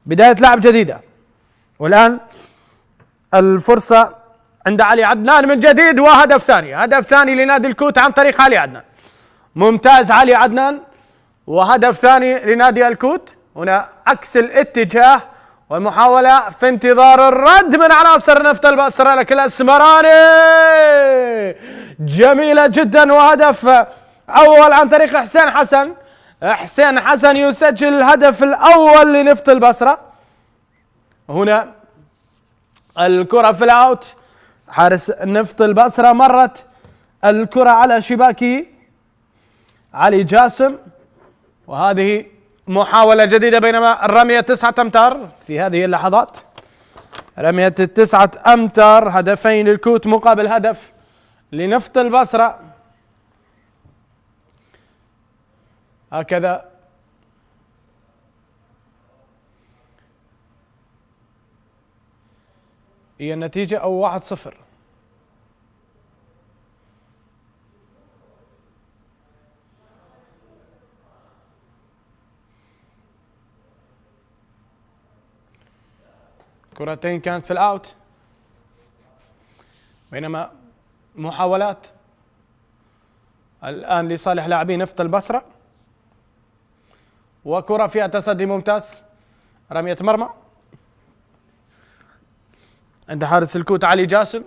بداية لعب جديدة. والآن الفرصة عند علي عدنان من جديد، وهدف ثاني، هدف ثاني لنادي الكوت عن طريق علي عدنان. ممتاز علي عدنان، وهدف ثاني لنادي الكوت. هنا عكس الاتجاه والمحاولة في انتظار الرد من عناصر نفط البصرة، لكن الاسمراني جميلة جدا، وهدف أول عن طريق حسين حسن. حسين حسن يسجل الهدف الأول لنفط البصرة. هنا الكرة في الأوت، حارس نفط البصرة مرت الكرة على شباكه علي جاسم، وهذه محاولة جديدة، بينما الرمية 9 أمتار في هذه اللحظات. رمية 9 أمتار، هدفين للكوت مقابل هدف لنفط البصرة. هكذا هي النتيجة، أو 1-0. كرتين كانت في الأوت، بينما محاولات الآن لصالح لاعبي نفط البصرة، وكرة فيها تصدي ممتاز، رمية مرمى عند حارس الكوت علي جاسم.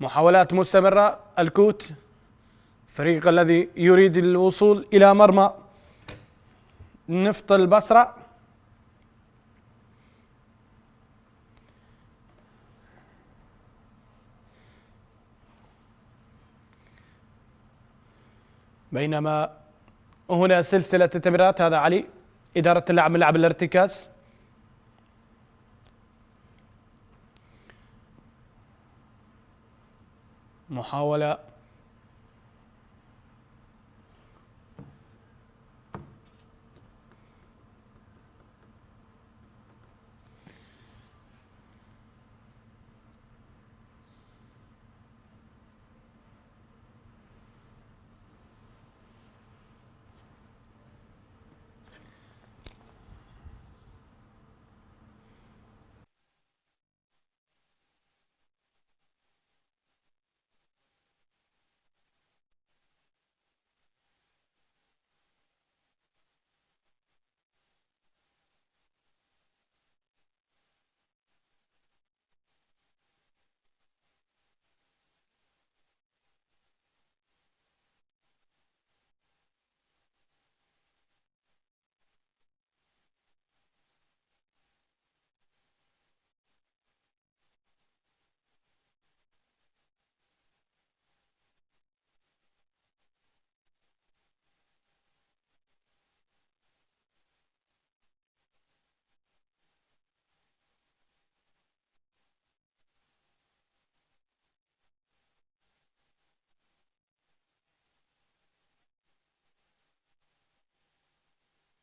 محاولات مستمرة، الكوت فريق الذي يريد الوصول إلى مرمى نفط البصرة. بينما هنا سلسلة التمريرات، هذا علي إدارة اللعب من لعب الارتكاز. محاولة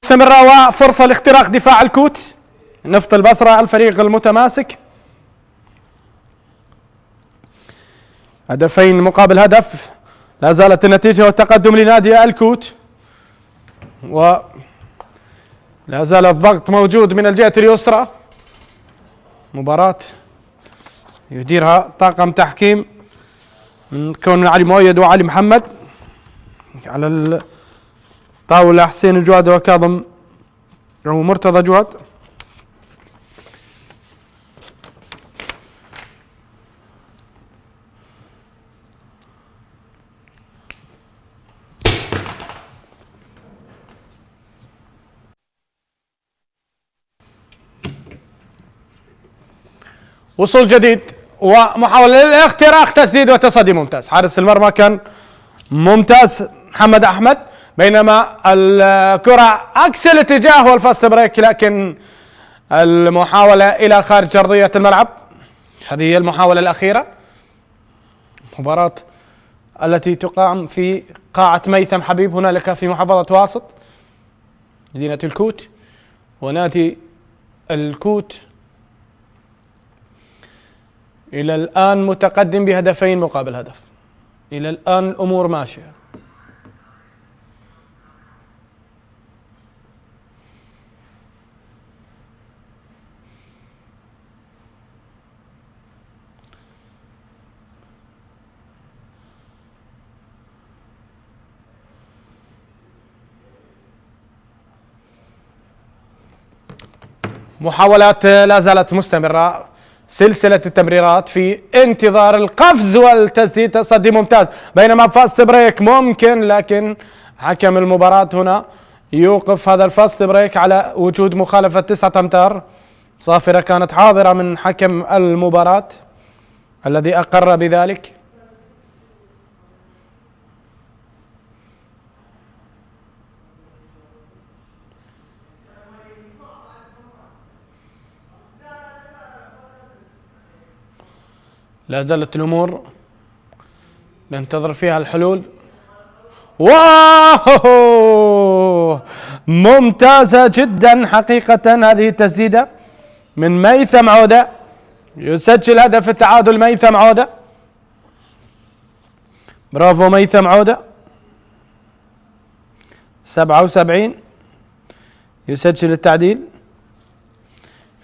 مستمرة، وفرصة لاختراق دفاع الكوت نفط البصرة الفريق المتماسك. هدفين مقابل هدف، لا زالت النتيجة والتقدم لنادي الكوت، ولا زال الضغط موجود من الجهة اليسرى. مباراة يديرها طاقم تحكيم من كون من علي مؤيد وعلي محمد، على الطاولة حسين الجواد وكاظم أو مرتضى جواد. وصول جديد ومحاولة للاختراق، تسديد وتصدي ممتاز. حارس المرمى كان ممتاز محمد أحمد، بينما الكرة عكس الاتجاه والفاست بريك، لكن المحاولة إلى خارج أرضية الملعب. هذه هي المحاولة الأخيرة. مباراة التي تقام في قاعة ميثم حبيب هنالك في محافظة واسط مدينة الكوت، ونادي الكوت إلى الآن متقدم بهدفين مقابل هدف. إلى الآن الأمور ماشية. محاولات لا زالت مستمرة، سلسلة التمريرات في انتظار القفز والتسديد. تصدي ممتاز، بينما فاست بريك ممكن، لكن حكم المباراة هنا يوقف هذا الفاست بريك على وجود مخالفة 9 أمتار. صافرة كانت حاضرة من حكم المباراة الذي أقر بذلك. لا زالت الأمور ننتظر فيها الحلول. واو، ممتازة جدا حقيقة هذه التسديدة من ميثم عودة، يسجل هدف التعادل ميثم عودة. برافو ميثم عودة. 77 يسجل التعديل.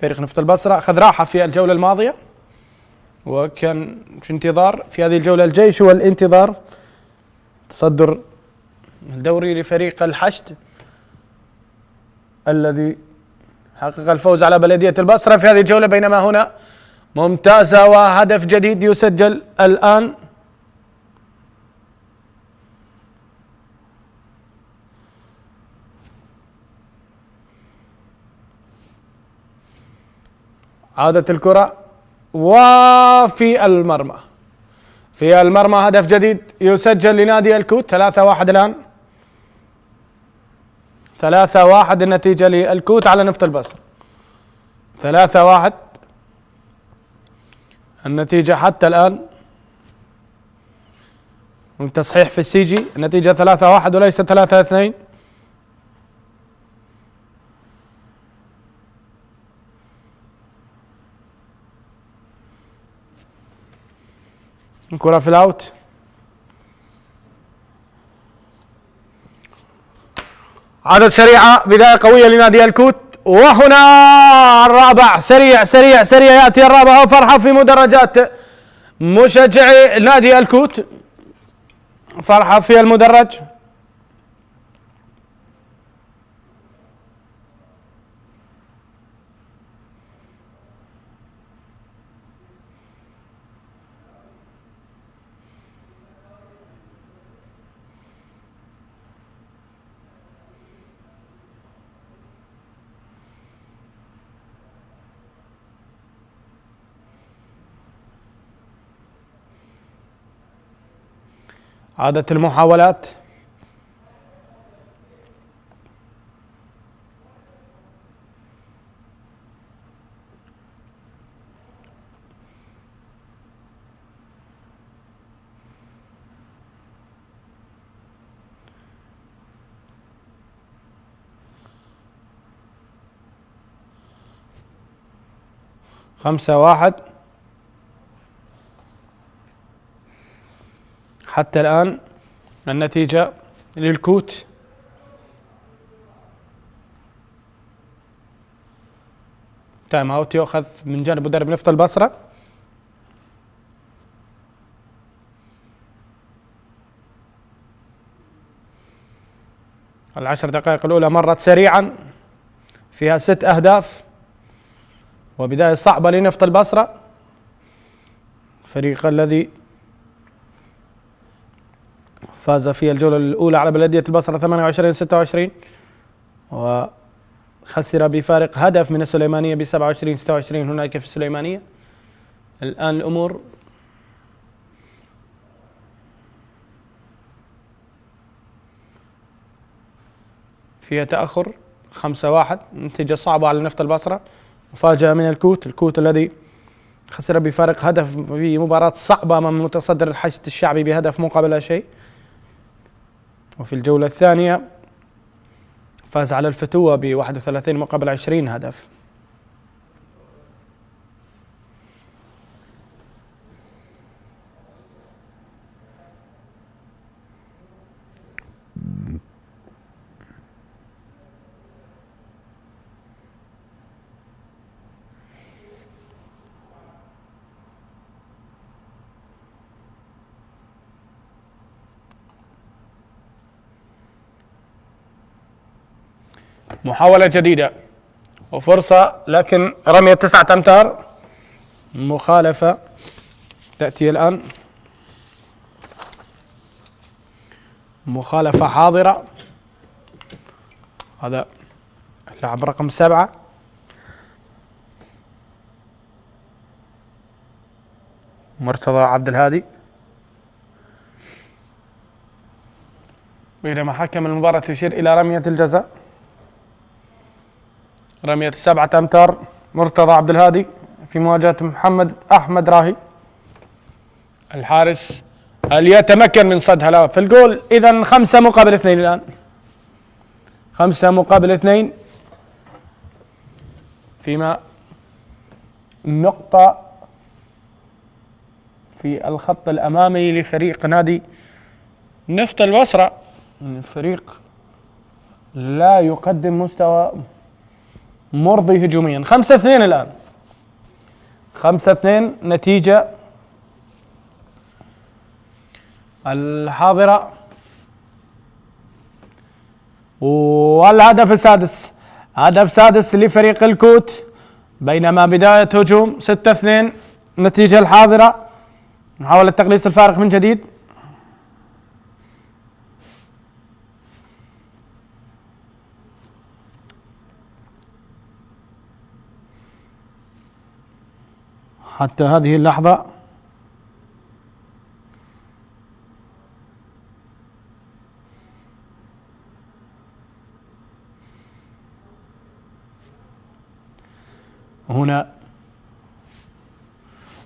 فريق نفط البصرة أخذ راحة في الجولة الماضية، وكان في انتظار في هذه الجولة الجيش والانتظار تصدر الدوري لفريق الحشد الذي حقق الفوز على بلدية البصرة في هذه الجولة. بينما هنا ممتازة وهدف جديد يسجل الآن. عادت الكرة وفي المرمى، في المرمى هدف جديد يسجل لنادي الكوت. 3-1 الآن، 3-1 النتيجة للكوت على نفط البصرة. 3-1 النتيجة حتى الآن، تصحيح في السيجي، النتيجة 3-1 وليس 3-2. الكرة في الأوت. عدد سريعة، بداية قوية لنادي الكوت. وهنا الرابع، سريع سريع سريع يأتي الرابع، وفرحة في مدرجات مشجعي نادي الكوت، فرحة في المدرج. عادت المحاولات. خمسة واحد حتى الآن النتيجة للكوت. تايم اوت يؤخذ من جانب مدرب نفط البصرة. العشر دقائق الأولى مرت سريعا، فيها 6 أهداف، وبداية صعبة لنفط البصرة، الفريق الذي فاز في الجولة الأولى على بلدية البصرة 28-26، وخسر بفارق هدف من السليمانية ب 27-26 هناك في السليمانية. الآن الأمور فيها تأخر. 5-1 نتيجة صعبة على نفط البصرة. مفاجأة من الكوت الذي خسر بفارق هدف في مباراة صعبة من متصدر الحشد الشعبي بهدف مقابل لا شيء. وفي الجولة الثانية فاز على الفتوة ب 31 مقابل 20 هدف. محاولة جديدة وفرصة، لكن رمية 9 أمتار مخالفة تأتي الآن، مخالفة حاضرة. هذا اللاعب رقم 7 مرتضى عبد الهادي، بينما حكم المباراة يشير إلى رمية الجزاء، رمية 7 أمتار مرتضى عبد الهادي في مواجهة محمد أحمد راهي، الحارس اللي يتمكن من صدها في الجول. إذن 5-2 الآن، 5-2، فيما نقطة في الخط الأمامي لفريق نادي نفط البصرة. الفريق لا يقدم مستوى مرضي هجوميا. 5-2 الآن، 5-2 نتيجة الحاضرة. والهدف السادس، هدف سادس لفريق الكوت، بينما بداية هجوم. 6-2 نتيجة الحاضرة. محاولة تقليص الفارق من جديد. حتى هذه اللحظة هنا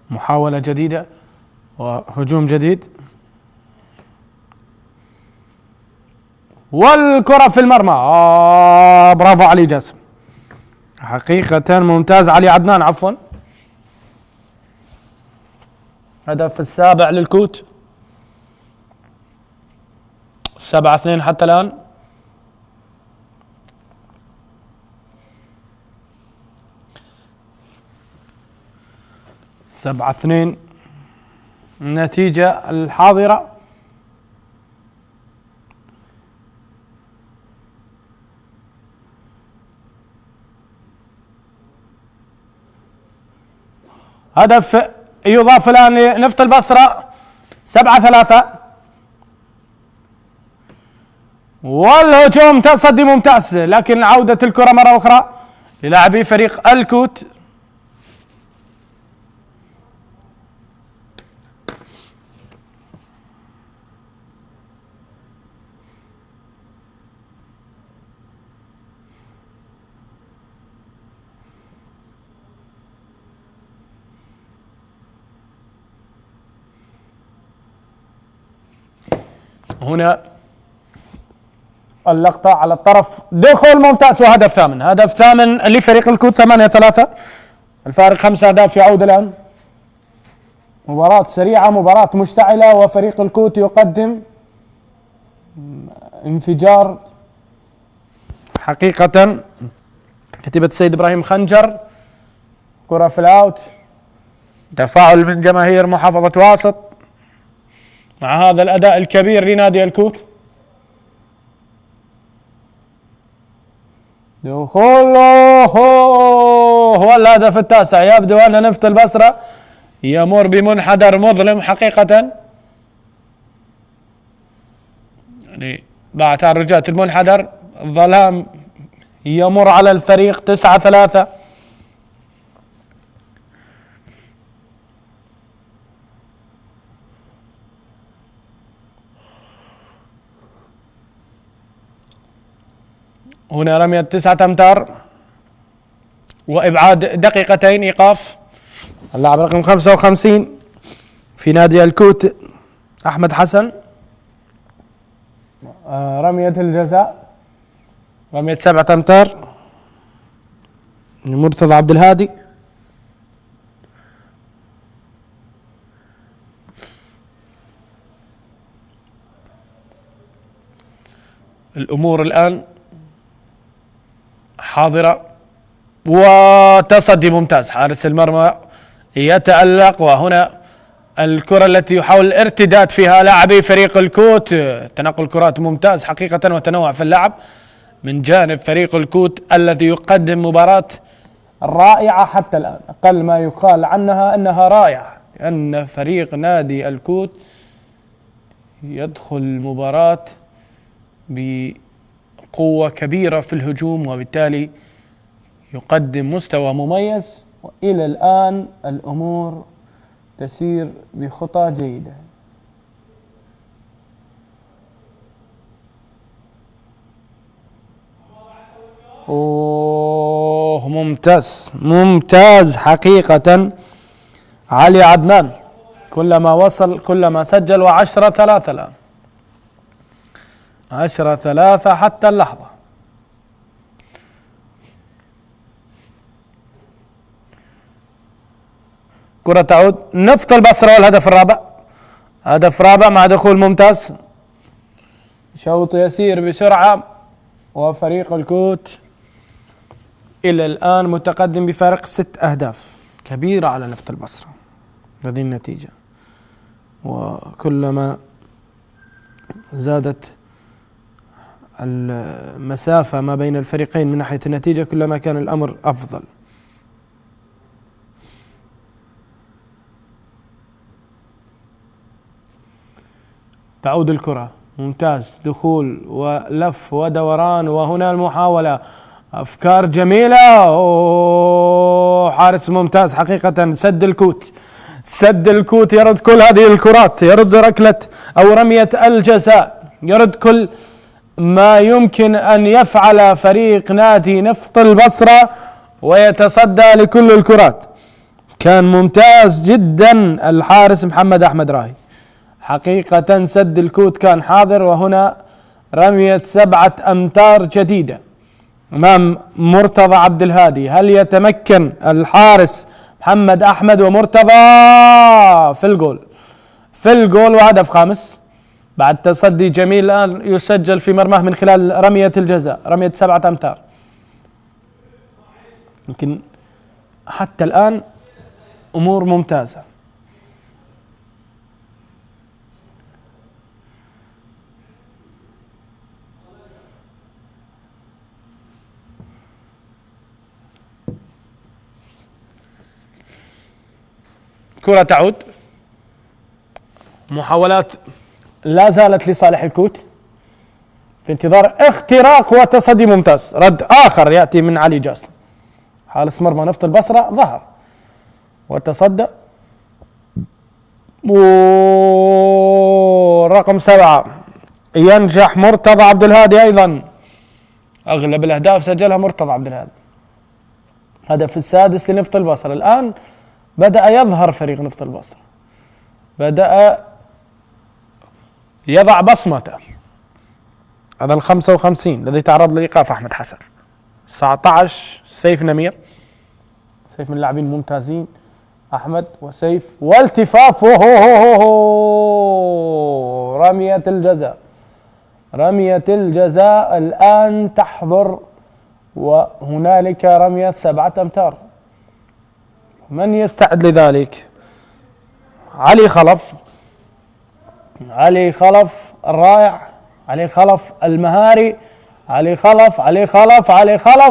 محاولة جديدة وهجوم جديد، والكرة في المرمى. برافو علي جاسم، حقيقة ممتاز علي عدنان، عفوا. هدف السابع للكوت، 7-2 حتى الآن. سبعة 2 النتيجة الحاضرة. هدف يضاف الآن لنفط البصرة، 7-3، والهجوم تصدي ممتاز، لكن عودة الكرة مرة أخرى للاعبي فريق الكوت. هنا اللقطة على الطرف، دخول ممتاز وهدف ثامن، هدف ثامن لفريق الكوت. 8-3، الفارق 5 أهداف. يعود الآن مباراة سريعة، مباراة مشتعلة، وفريق الكوت يقدم انفجار حقيقة. كتيبة السيد إبراهيم خنجر، كرة في الأوت، تفاعل من جماهير محافظة واسط مع هذا الأداء الكبير لنادي الكوت. دخوله هو الهدف التاسع. يبدو أن نفط البصرة يمر بمنحدر مظلم حقيقة، يعني بعد تعرجات المنحدر الظلام يمر على الفريق. 9-3. هنا رمية 9 أمتار وإبعاد دقيقتين إيقاف. اللاعب رقم 55 في نادي الكوت أحمد حسن. رمية الجزاء، رمية 7 أمتار مرتضى عبد الهادي. الأمور الآن حاضرة، وتصدي ممتاز، حارس المرمى يتألق. وهنا الكرة التي يحاول الارتداد فيها لاعبي فريق الكوت، تنقل كرات ممتاز حقيقة وتنوع في اللعب. من جانب فريق الكوت الذي يقدم مباراة رائعة حتى الآن، أقل ما يقال عنها أنها رائعة، لأن فريق نادي الكوت يدخل المباراة بقوة كبيرة في الهجوم، وبالتالي يقدم مستوى مميز، وإلى الآن الأمور تسير بخطى جيدة. أوه ممتاز حقيقة علي عدنان، كلما وصل كلما سجل، 10-3 الآن، 10-3 حتى اللحظة. كرة تعود نفط البصرة والهدف الرابع، هدف رابع مع دخول ممتاز، شوط يسير بسرعة، وفريق الكوت إلى الآن متقدم بفارق 6 أهداف، كبيرة على نفط البصرة هذه النتيجة، وكلما زادت المسافة ما بين الفريقين من ناحية النتيجة كلما كان الأمر أفضل. تعود الكرة ممتاز، دخول ولف ودوران، وهنا المحاولة، أفكار جميلة، حارس ممتاز حقيقة، سد الكوت يرد كل هذه الكرات، يرد ركلة أو رمية الجزاء، يرد كل ما يمكن أن يفعل فريق نادي نفط البصرة ويتصدى لكل الكرات. كان ممتاز جدا الحارس محمد أحمد راهي حقيقة، سد الكوت كان حاضر، وهنا رمية 7 أمتار جديدة أمام مرتضى عبد الهادي. هل يتمكن الحارس محمد أحمد ومرتضى في الجول وهدف خامس بعد تصدي جميل الآن يسجل في مرماه من خلال رمية الجزاء، رمية 7 أمتار. يمكن حتى الآن أمور ممتازة. كرة تعود، محاولات لا زالت لصالح الكوت في انتظار اختراق وتصدي ممتاز، رد آخر يأتي من علي جاسم حارس مرمى نفط البصرة، ظهر وتصدى، ورقم 7 ينجح مرتضى عبد الهادي، أيضا أغلب الأهداف سجلها مرتضى عبد الهادي، هدف السادس لنفط البصرة. الآن بدأ يظهر فريق نفط البصرة، بدأ يضع بصمته. هذا 55 الذي تعرض لإيقاف أحمد حسن. 19 سيف نمير، سيف من اللاعبين ممتازين، أحمد وسيف والتفاف، رمية الجزاء الآن تحضر، وهنالك رمية 7 أمتار. من يستعد لذلك؟ علي خلف الرائع، علي خلف المهاري، علي خلف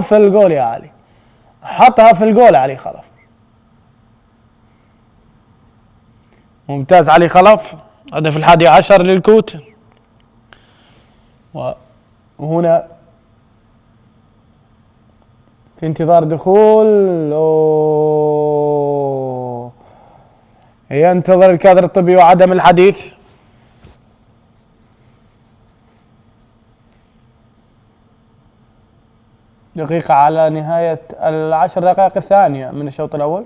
في الجول يا علي، حطها في الجول علي خلف، ممتاز علي خلف، هدف 11 للكوت. وهنا في انتظار دخول، ينتظر الكادر الطبي وعدم الحديث. دقيقة على نهاية 10 دقائق الثانية من الشوط الأول.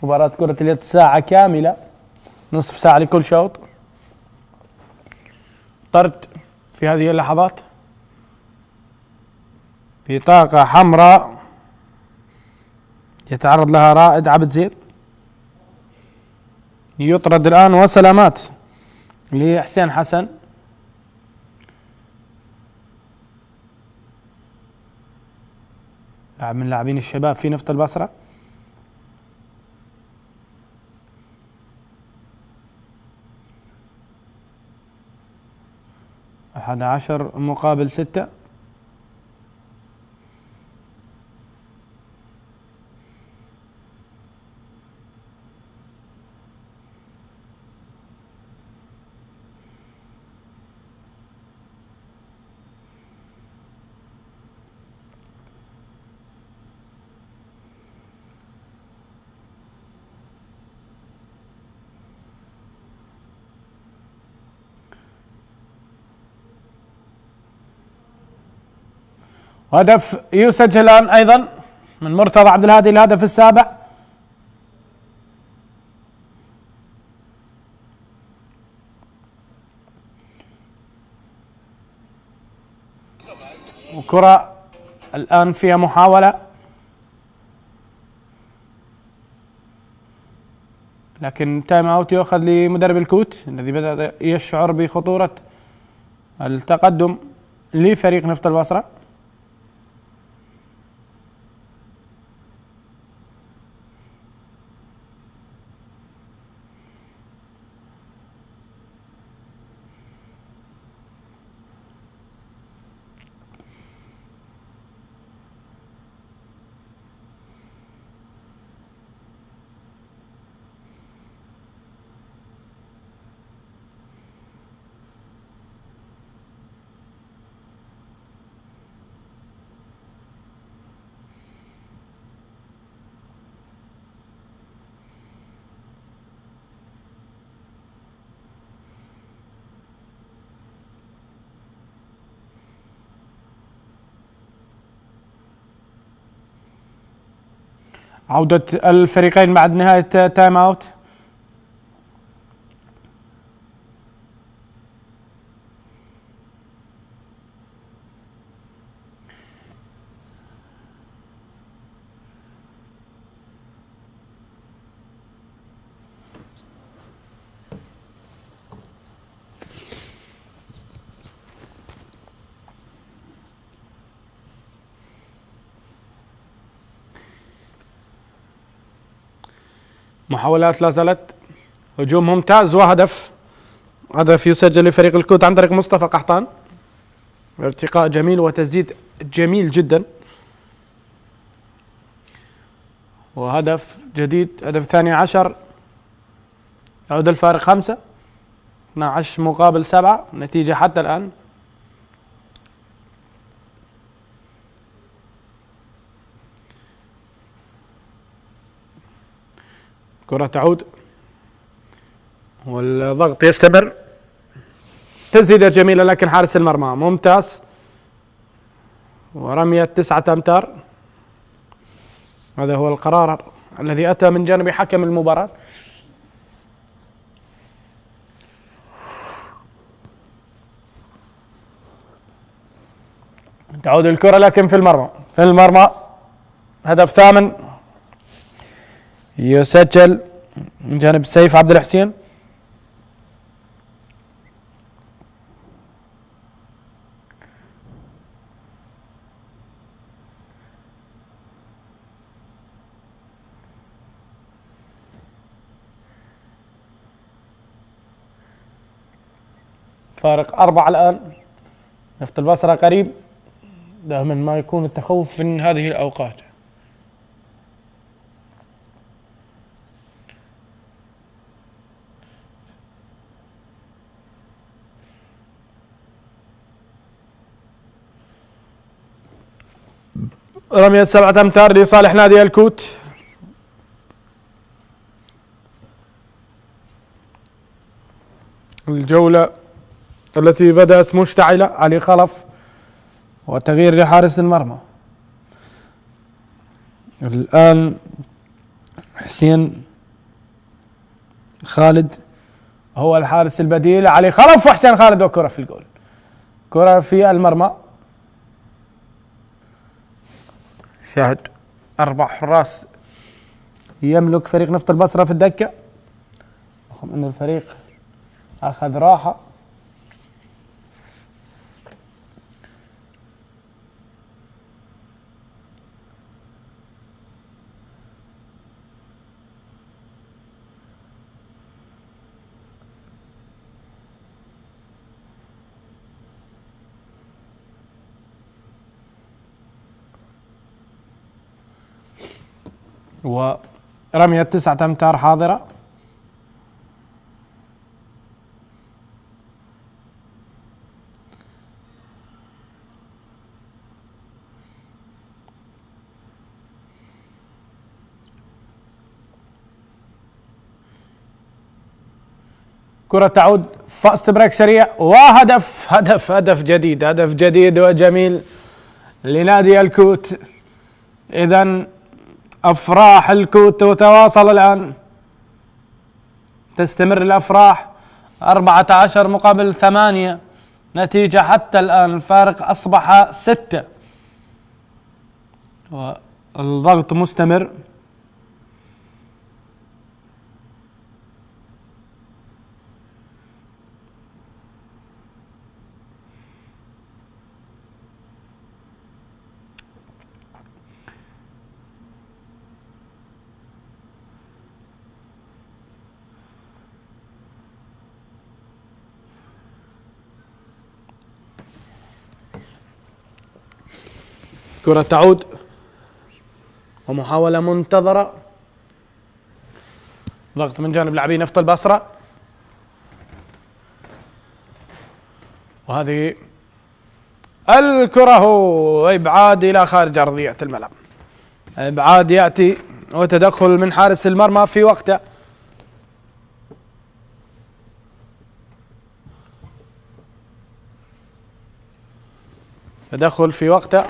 مباراة كرة اليد ساعة كاملة، نصف ساعة لكل شوط. طرد في هذه اللحظات، بطاقة حمراء يتعرض لها رائد عبد زيد، يطرد الآن، وسلامات لحسين حسن. لاعب من لاعبين الشباب في نفط البصرة. 11 مقابل 6. هدف يسجل الآن أيضا من مرتضى عبد الهادي، الهدف السابع. وكرة الآن فيها محاولة، لكن تايم اوت يؤخذ لمدرب الكوت الذي بدأ يشعر بخطورة التقدم لفريق نفط البصرة. عودة الفريقين بعد نهاية تايم اوت. محاولات لا زالت، هجوم ممتاز وهدف. هدف يسجل لفريق الكوت عن طريق مصطفى قحطان، ارتقاء جميل وتسديد جميل جدا، وهدف جديد، هدف 12. يعود الفارق 5، 12 مقابل 7 نتيجة حتى الآن. كرة تعود والضغط يستمر، تسديدة جميلة لكن حارس المرمى ممتاز، ورمية 9 أمتار. هذا هو القرار الذي أتى من جانب حكم المباراة. تعود الكرة لكن في المرمى، هدف 8 يسجل من جانب سيف عبد الحسين. فارق 4 الآن، نفط البصرة قريب دائما ما يكون التخوف من هذه الأوقات. رمية 7 أمتار لصالح نادي الكوت. الجولة التي بدأت مشتعلة، علي خلف وتغيير لحارس المرمى. الآن حسين خالد هو الحارس البديل، علي خلف وحسين خالد، وكرة في الجول، كرة في المرمى. شاهد 4 حراس يملك فريق نفط البصرة في الدكة، رغم أن الفريق أخذ راحة. ورمية 9 أمتار حاضرة. كرة تعود، فاست بريك سريع وهدف. هدف جديد وجميل لنادي الكوت. إذن أفراح الكوت تتواصل الآن، تستمر الأفراح. 14-8 نتيجة حتى الآن، الفارق أصبح 6 والضغط مستمر. كرة تعود ومحاولة منتظرة، ضغط من جانب لاعبي نفط البصرة، وهذه الكرة هو إبعاد إلى خارج أرضية الملعب. إبعاد يأتي وتدخل من حارس المرمى في وقته. تدخل في وقته.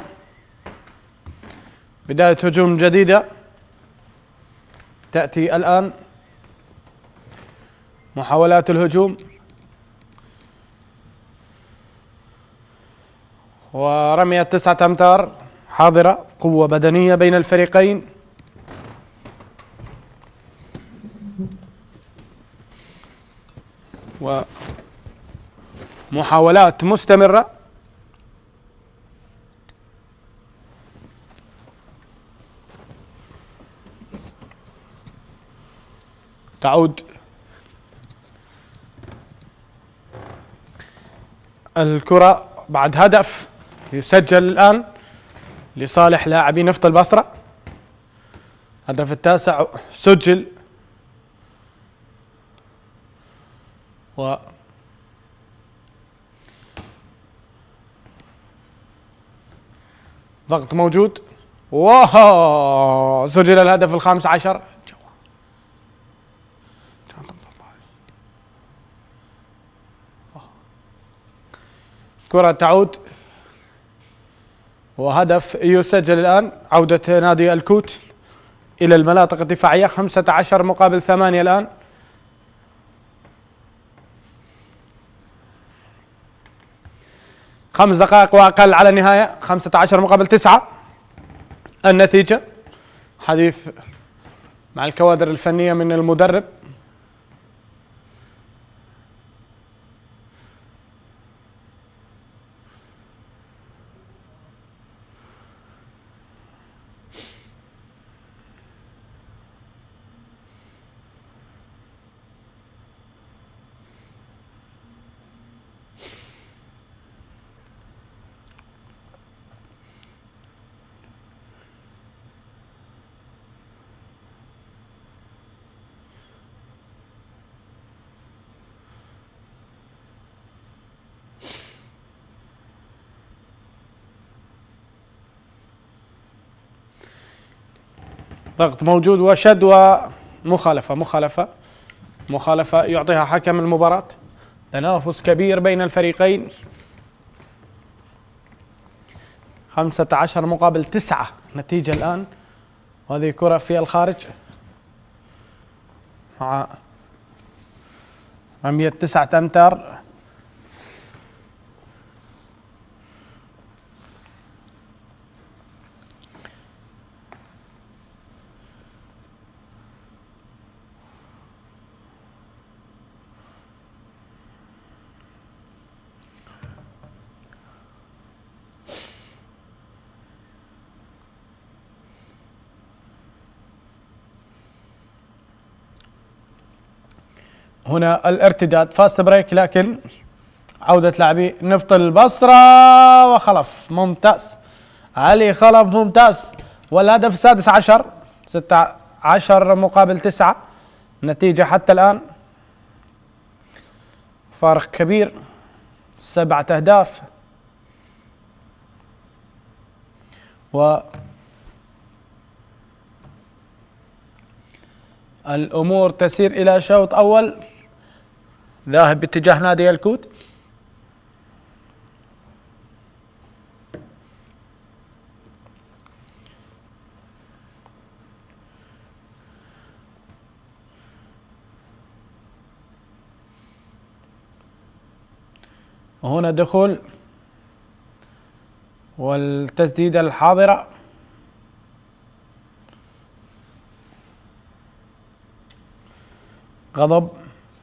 بداية هجوم جديدة تأتي الآن. محاولات الهجوم ورمية 9 أمتار حاضرة. قوة بدنية بين الفريقين. ومحاولات مستمرة. تعود الكرة بعد هدف يسجل الآن لصالح لاعبي نفط البصرة. هدف التاسع سجل، و ضغط موجود. واو، سجل الهدف ال15. كرة تعود وهدف يسجل الآن. عودة نادي الكوت إلى المناطق الدفاعية. 15-8 الآن. خمس دقائق وأقل على النهاية. 15-9 النتيجة. حديث مع الكوادر الفنية من المدرب. ضغط موجود وشد ومخالفة يعطيها حكم المباراة. تنافس كبير بين الفريقين. 15-9 نتيجة الآن. وهذه كرة في الخارج مع رمية 9 أمتار. هنا الارتداد فاست بريك، لكن عودة لاعبي نفط البصرة وخلف ممتاز. علي خلف ممتاز. والهدف 16. 6 10-9 نتيجة حتى الآن، فارق كبير، 7 أهداف. والأمور تسير إلى شوط أول ذاهب باتجاه نادي الكوت. وهنا دخول والتسديدة الحاضرة، غضب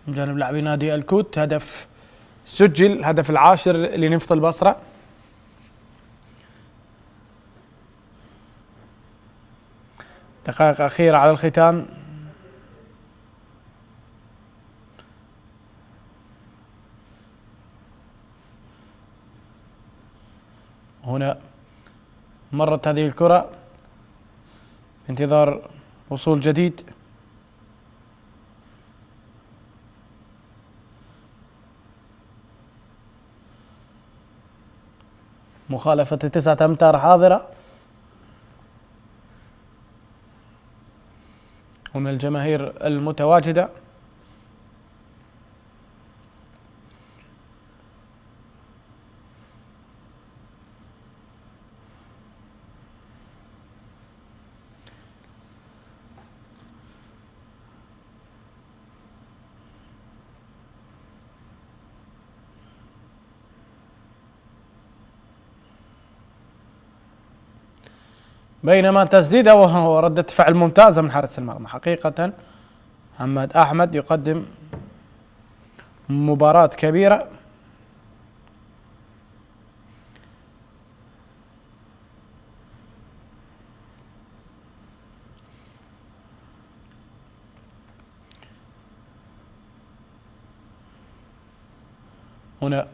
من جانب لاعبي نادي الكوت. هدف سجل، هدف العاشر لنفط البصرة. دقائق أخيرة على الختام. هنا مرت هذه الكرة بانتظار وصول جديد. مخالفة 9 أمتار حاضرة. هنا الجماهير المتواجدة. بينما تسديدة وهو ردة فعل ممتازة من حارس المرمى حقيقة. محمد أحمد يقدم مباراة كبيرة. هنا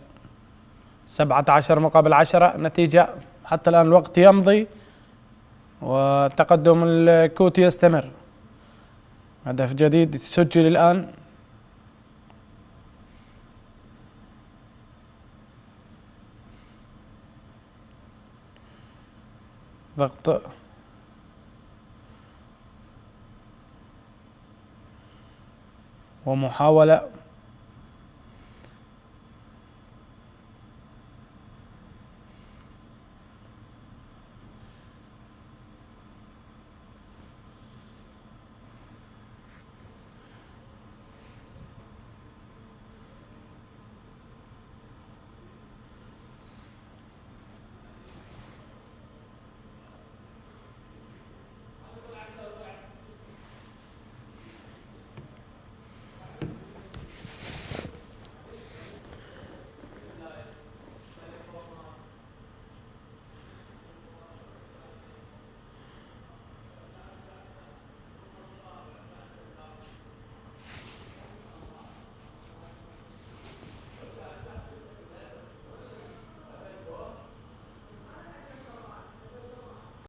17-10 نتيجة حتى الآن. الوقت يمضي وتقدم الكوت يستمر. هدف جديد سجل الآن. ضغط ومحاولة